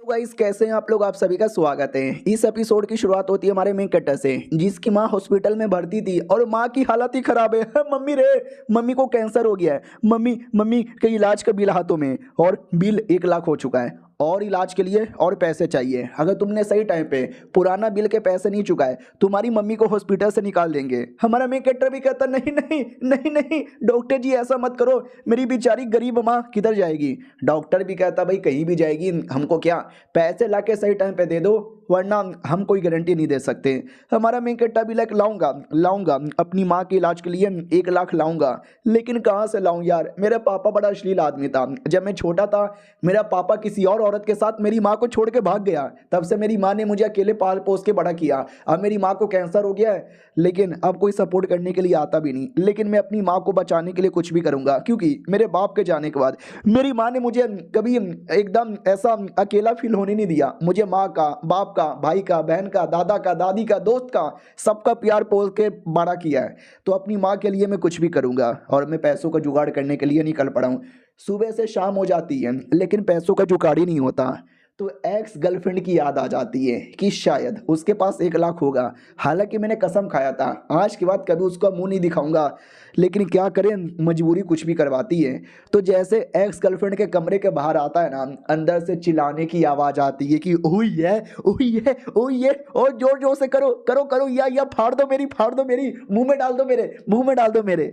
Guys, कैसे हैं आप लोग। आप सभी का स्वागत है। इस एपिसोड की शुरुआत होती है हमारे मेन कैरेक्टर से, जिसकी मां हॉस्पिटल में भर्ती थी और मां की हालत ही खराब है। मम्मी रे, मम्मी को कैंसर हो गया है। मम्मी मम्मी के इलाज का बिल हाथों में, और बिल 1 लाख हो चुका है और इलाज के लिए और पैसे चाहिए। अगर तुमने सही टाइम पे पुराना बिल के पैसे नहीं चुकाए, तुम्हारी मम्मी को हॉस्पिटल से निकाल देंगे। हमारा मेन कैरेक्टर भी कहता नहीं नहीं नहीं नहीं, डॉक्टर जी ऐसा मत करो, मेरी बेचारी गरीब माँ किधर जाएगी। डॉक्टर भी कहता भाई कहीं भी जाएगी, हमको क्या, पैसे ला के सही टाइम पे दे दो, वरना हम कोई गारंटी नहीं दे सकते। हमारा मेन कैरेक्टर भी लाइक लाऊंगा लाऊंगा अपनी माँ के इलाज के लिए 1 लाख लाऊंगा, लेकिन कहाँ से लाऊं यार। मेरा पापा बड़ा अश्लील आदमी था। जब मैं छोटा था, मेरा पापा किसी और औरत के साथ मेरी माँ को छोड़ के भाग गया। तब से मेरी माँ ने मुझे अकेले पाल पोस के बड़ा किया। अब मेरी माँ को कैंसर हो गया है, लेकिन अब कोई सपोर्ट करने के लिए आता भी नहीं। लेकिन मैं अपनी माँ को बचाने के लिए कुछ भी करूँगा, क्योंकि मेरे बाप के जाने के बाद मेरी माँ ने मुझे कभी एकदम ऐसा अकेला फील होने नहीं दिया। मुझे माँ का, बाप का, भाई का, बहन का, दादा का, दादी का, दोस्त का, सबका प्यार पोस के बड़ा किया है। तो अपनी माँ के लिए मैं कुछ भी करूँगा, और मैं पैसों का जुगाड़ करने के लिए निकल पड़ा हूँ। सुबह से शाम हो जाती है, लेकिन पैसों का जुगाड़ ही नहीं होता। तो एक्स गर्लफ्रेंड की याद आ जाती है कि शायद उसके पास 1 लाख होगा। हालांकि मैंने कसम खाया था आज के बाद कभी उसका मुंह नहीं दिखाऊंगा, लेकिन क्या करें, मजबूरी कुछ भी करवाती है। तो जैसे एक्स गर्लफ्रेंड के कमरे के बाहर आता है ना, अंदर से चिल्लाने की आवाज़ आती है कि ओही है, ओही है, ओही है, और जोर जोर से करो करो करो, या फाड़ दो मेरी, फाड़ दो मेरी, मुंह में डाल दो मेरे, मुंह में डाल दो मेरे।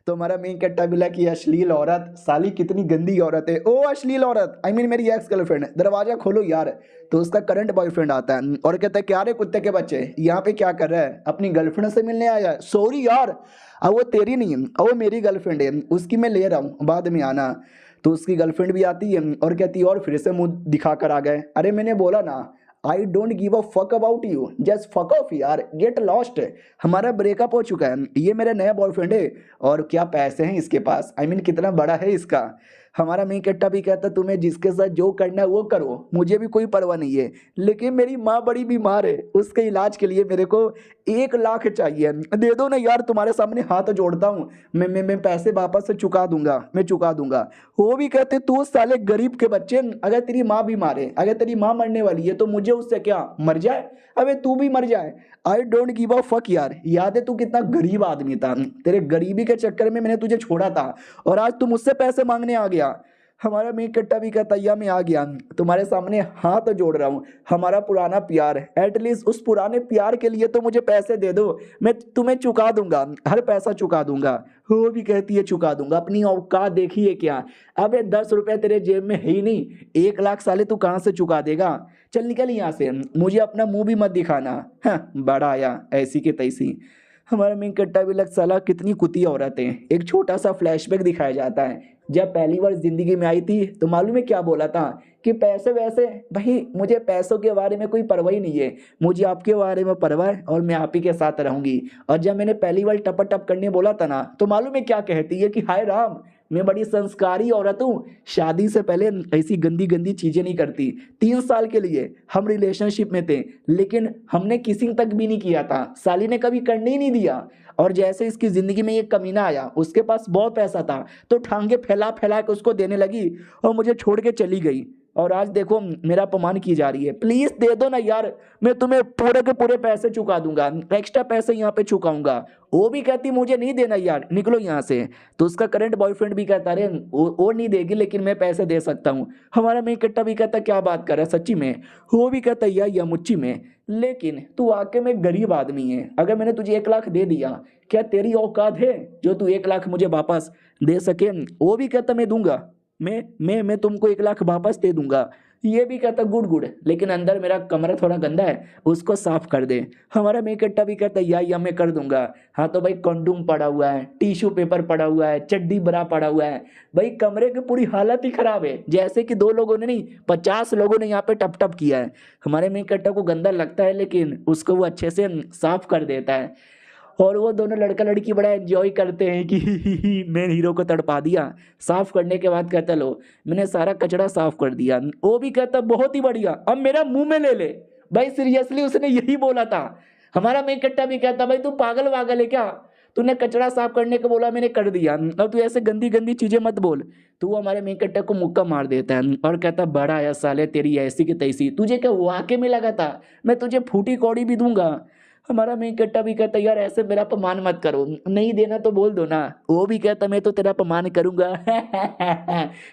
तो हमारा मेन कैरेक्टर भी लगा कि अश्लील औरत, साली कितनी गंदी औरत है। ओ अश्लील औरत, आई मीन मेरी एक्स गर्लफ्रेंड, दरवाजा खोलो यार। तो उसका करंट बॉयफ्रेंड आता है और कहता है क्या रे कुत्ते के बच्चे, यहाँ पे क्या कर रहा है, अपनी गर्लफ्रेंड से मिलने आया है। सॉरी यार, अब वो तेरी नहीं है, अब वो मेरी गर्लफ्रेंड है, उसकी मैं ले रहा हूँ, बाद में आना। तो उसकी गर्लफ्रेंड भी आती है और कहती है और फिर से मुंह दिखा कर आ गए। अरे मैंने बोला ना, I don't give a fuck about you, just fuck off यार, गेट लॉस्ट। हमारा ब्रेकअप हो चुका है, ये मेरा नया बॉयफ्रेंड है, और क्या पैसे हैं इसके पास, आई मीन कितना बड़ा है इसका। हमारा मेन कैरेक्टर भी कहता तुम्हें जिसके साथ जो करना है वो करो, मुझे भी कोई परवाह नहीं है, लेकिन मेरी माँ बड़ी बीमार है, उसके इलाज के लिए मेरे को 1 लाख चाहिए। दे दो ना यार, तुम्हारे सामने हाथ जोड़ता हूँ, मैं पैसे वापस से चुका दूंगा, मैं चुका दूंगा। वो भी कहते तू साले गरीब के बच्चे, अगर तेरी माँ बीमार है, अगर तेरी माँ मरने वाली है, तो मुझे उससे क्या, मर जाए, अबे तू भी मर जाए, I don't give a fuck यार। याद है तू कितना गरीब आदमी था, तेरे गरीबी के चक्कर में मैंने तुझे छोड़ा था, और आज तू मुझसे पैसे मांगने आ गया। हमारा मेन कट्टा भी कहता या मैं आ गया, तुम्हारे सामने हाथ जोड़ रहा हूँ, हमारा पुराना प्यार है, एटलीस्ट उस पुराने प्यार के लिए तो मुझे पैसे दे दो, मैं तुम्हें चुका दूंगा, हर पैसा चुका दूंगा। वो भी कहती है चुका दूंगा, अपनी औकात देखिए क्या। अबे 10 रुपए तेरे जेब में है ही नहीं, 1 लाख साले तू कहाँ से चुका देगा। चल निकल यहाँ से, मुझे अपना मुंह भी मत दिखाना। हाँ, बड़ा आया ऐसी के तैसी। हमारा मेन कट्टा भी लग साला कितनी कुती औरत है। एक छोटा सा फ्लैशबैक दिखाया जाता है, जब पहली बार जिंदगी में आई थी तो मालूम है क्या बोला था कि पैसे वैसे, भाई मुझे पैसों के बारे में कोई परवाह ही नहीं है, मुझे आपके बारे में परवाह है और मैं आप ही के साथ रहूंगी। और जब मैंने पहली बार टप टप करने बोला था ना, तो मालूम है क्या कहती है कि हाय राम, मैं बड़ी संस्कारी औरत हूँ, शादी से पहले ऐसी गंदी गंदी चीजें नहीं करती। 3 साल के लिए हम रिलेशनशिप में थे, लेकिन हमने किसिंग तक भी नहीं किया था, साली ने कभी करने ही नहीं दिया। और जैसे इसकी जिंदगी में एक कमीना आया, उसके पास बहुत पैसा था, तो ठांगे फैला फैला के उसको देने लगी और मुझे छोड़ के चली गई। और आज देखो मेरा अपमान की जा रही है। प्लीज दे दो ना यार, मैं तुम्हें पूरे के पूरे पैसे चुका दूंगा, एक्स्ट्रा पैसे यहाँ पे चुकाऊंगा। वो भी कहती मुझे नहीं देना यार, निकलो यहाँ से। तो उसका करंट बॉयफ्रेंड भी कहता अरे वो नहीं देगी, लेकिन मैं पैसे दे सकता हूँ। हमारा मेन कट्टा भी कहता क्या बात कर रहा है सच्ची में। वो भी कहता या मुच्ची में, लेकिन तू वाकई में गरीब आदमी है। अगर मैंने तुझे 1 लाख दे दिया, क्या तेरी औकात है जो तू 1 लाख मुझे वापस दे सके। वो भी कहता मैं दूंगा, मैं तुमको 1 लाख वापस दे दूंगा। ये भी कहता गुड गुड, लेकिन अंदर मेरा कमरा थोड़ा गंदा है, उसको साफ कर दे। हमारा मेकट्टा भी कहता या मैं कर दूंगा। हाँ तो भाई कंडोम पड़ा हुआ है, टिश्यू पेपर पड़ा हुआ है, चड्डी बरा पड़ा हुआ है, भाई कमरे की पूरी हालत ही खराब है। जैसे कि 2 लोगों ने नहीं, 50 लोगों ने यहाँ पे टप टप किया है। हमारे मेकट्टा को गंदा लगता है, लेकिन उसको वो अच्छे से साफ कर देता है। और वो दोनों लड़का लड़की बड़ा एंजॉय करते हैं कि मैं हीरो को तड़पा दिया। साफ करने के बाद कहता लो मैंने सारा कचरा साफ कर दिया। वो भी कहता बहुत ही बढ़िया, अब मेरा मुंह में ले ले। भाई सीरियसली उसने यही बोला था। हमारा मेन कट्टा भी कहता भाई तू पागल वागल है क्या, तूने कचरा साफ करने को बोला, मैंने कर दिया, अब तू ऐसे गंदी गंदी चीजें मत बोल। तो वो हमारे मेन कट्टा को मुक्का मार देता है और कहता बड़ा आया साले तेरी ऐसी की तैसी, तुझे क्या वाकई में लगा था मैं तुझे फूटी कौड़ी भी दूंगा। हमारा मेन कट्टा भी कहता यार ऐसे मेरा अपमान मत करो, नहीं देना तो बोल दो ना। वो भी कहता मैं तो तेरा अपमान करूंगा।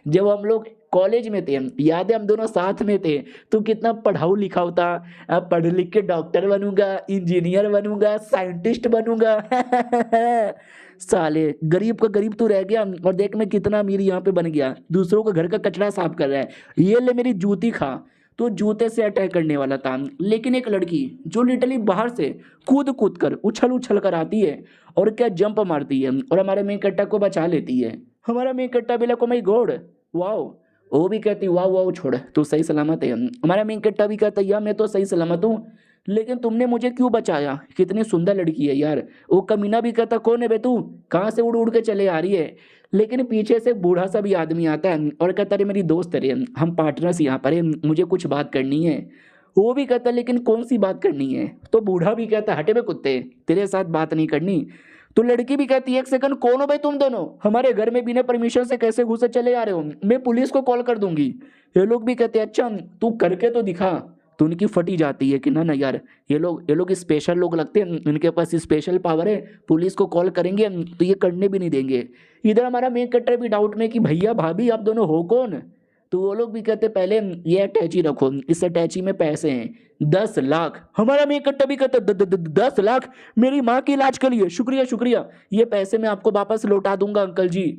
जब हम लोग कॉलेज में थे, याद है हम दोनों साथ में थे, तू कितना पढ़ाऊ लिखाऊ था, अब पढ़ लिख के डॉक्टर बनूंगा, इंजीनियर बनूंगा, साइंटिस्ट बनूंगा। साले गरीब का गरीब तू रह गया और देख मैं कितना अमीर यहाँ पे बन गया, दूसरों का घर का कचरा साफ कर रहा है, ये ले मेरी जूती खा। तो जूते से अटैक करने वाला था, लेकिन एक लड़की जो लिटरली बाहर से कूद कूद कर उछल उछल कर आती है और क्या जंप मारती है और हमारे मेन कट्टा को बचा लेती है। हमारा मेन कट्टा भी को माई गॉड वाओ, वो भी कहती वाह वाह छोड़ तू सही सलामत है। हमारा मेन कट्टा भी कहता यार मैं तो सही सलामत हूँ, लेकिन तुमने मुझे क्यों बचाया, कितनी सुंदर लड़की है यार। वो कमीना भी कहता कौन है बे तू, कहाँ से उड़ उड़ के चले आ रही है। लेकिन पीछे से बूढ़ा सा भी आदमी आता है और कहता अरे मेरी दोस्त है, हम पार्टनर्स यहाँ पर है, मुझे कुछ बात करनी है। वो भी कहता लेकिन कौन सी बात करनी है। तो बूढ़ा भी कहता हटे बे कुत्ते, तेरे साथ बात नहीं करनी। तो लड़की भी कहती है एक सेकंड कौन हो भाई तुम दोनों, हमारे घर में बिना परमिशन से कैसे घुसे चले आ रहे हो, मैं पुलिस को कॉल कर दूंगी। ये लोग भी कहते हैं अच्छा तू करके तो दिखा। तो उनकी फटी जाती है कि ना ना यार ये लोग स्पेशल लोग लगते हैं, इनके पास स्पेशल पावर है, पुलिस को कॉल करेंगे तो ये करने भी नहीं देंगे। इधर हमारा मेन कट्टर भी डाउट में कि भैया भाभी आप दोनों हो कौन। तो वो लोग भी कहते पहले ये अटैची रखो, इस अटैची में पैसे हैं 10 लाख। हमारा मेन कट्टर भी कहता 10 लाख मेरी माँ के इलाज के लिए, शुक्रिया शुक्रिया, ये पैसे मैं आपको वापस लौटा दूंगा अंकल जी।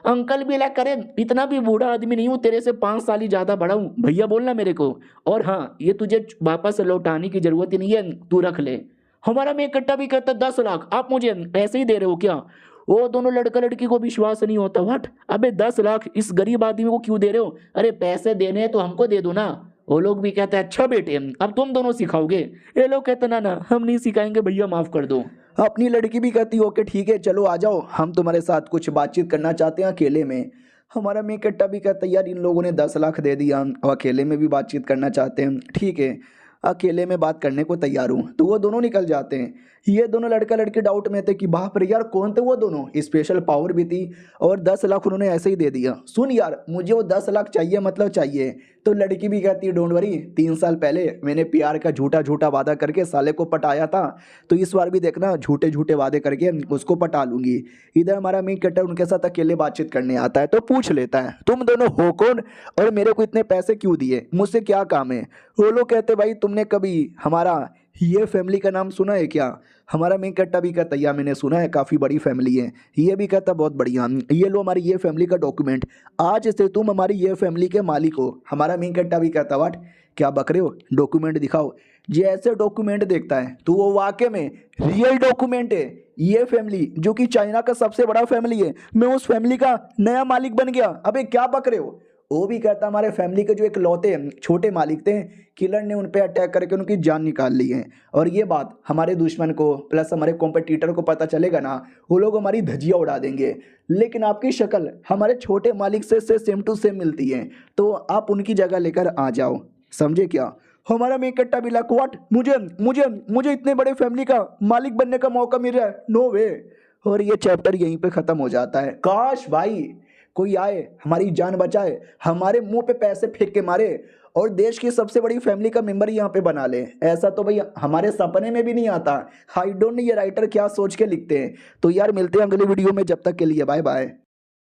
अंकल भी लाइक करे इतना भी बूढ़ा आदमी नहीं हूँ, तेरे से 5 साल ही ज्यादा बड़ा हूँ, भैया बोलना मेरे को। और हाँ ये तुझे वापस लौटाने की जरूरत ही नहीं है, तू रख ले। हमारा मैं इकट्ठा भी कहता 10 लाख आप मुझे ऐसे ही दे रहे हो क्या। वो दोनों लड़का लड़की को विश्वास नहीं होता, व्हाट अबे 10 लाख इस गरीब आदमी को क्यों दे रहे हो, अरे पैसे देने हैं तो हमको दे दो ना। वो लोग भी कहते हैं अच्छा बेटे अब तुम दोनों सिखाओगे। ये लोग कहते ना ना हम नहीं सिखाएंगे भैया माफ कर दो। अपनी लड़की भी कहती ओके ठीक है चलो आ जाओ, हम तुम्हारे साथ कुछ बातचीत करना चाहते हैं अकेले में। हमारा मेन कट्टा भी कहता यार इन लोगों ने 10 लाख दे दिया और अकेले में भी बातचीत करना चाहते हैं, ठीक है अकेले में बात करने को तैयार हूँ। तो वो दोनों निकल जाते हैं। ये दोनों लड़का लड़की डाउट में थे कि बाप रे यार कौन थे वो दोनों, स्पेशल पावर भी थी और 10 लाख उन्होंने ऐसे ही दे दिया। सुन यार मुझे वो 10 लाख चाहिए मतलब चाहिए। तो लड़की भी कहती है डोंट वरी, 3 साल पहले मैंने प्यार का झूठा झूठा वादा करके साले को पटाया था, तो इस बार भी देखना झूठे झूठे वादे करके उसको पटा लूंगी। इधर हमारा मेन कट्टर उनके साथ अकेले बातचीत करने आता है तो पूछ लेता है तुम दोनों हो कौन और मेरे को इतने पैसे क्यों दिए, मुझसे क्या काम है। वो लोग कहते भाई तुमने कभी हमारा ये फैमिली का नाम सुना है क्या। हमारा मेन कट्टा भी कहता या मैंने सुना है काफ़ी बड़ी फैमिली है। ये भी कहता बहुत बढ़िया, ये लो हमारी ये फैमिली का डॉक्यूमेंट, आज से तुम हमारी ये फैमिली के मालिक हो। हमारा मेन कट्टा भी कहता वाट क्या बक रहे हो, डॉक्यूमेंट दिखाओ। जैसे डॉक्यूमेंट देखता है तो वो वाकई में रियल डॉक्यूमेंट है। ये फैमिली जो कि चाइना का सबसे बड़ा फैमिली है, मैं उस फैमिली का नया मालिक बन गया। अबे क्या बक रहे हो। वो भी कहता हमारे फैमिली के जो एक लौते छोटे मालिक थे, किलर ने उन पे अटैक करके उनकी जान निकाल ली है। और ये बात हमारे दुश्मन को प्लस हमारे कॉम्पिटिटर को पता चलेगा ना, वो लोग हमारी धज्जियाँ उड़ा देंगे। लेकिन आपकी शक्ल हमारे छोटे मालिक से सेम टू सेम मिलती है, तो आप उनकी जगह लेकर आ जाओ, समझे क्या। हमारा मेन कट्टा भी लाइक व्हाट, मुझे मुझे मुझे इतने बड़े फैमिली का मालिक बनने का मौका मिल रहा है, नो वे। और ये चैप्टर यहीं पे ख़त्म हो जाता है। काश भाई कोई आए हमारी जान बचाए, हमारे मुंह पे पैसे फेंक के मारे और देश की सबसे बड़ी फैमिली का मेंबर यहाँ पे बना ले। ऐसा तो भाई हमारे सपने में भी नहीं आता। आई डोंट नो ये राइटर क्या सोच के लिखते हैं। तो यार मिलते हैं अगले वीडियो में, जब तक के लिए बाय बाय।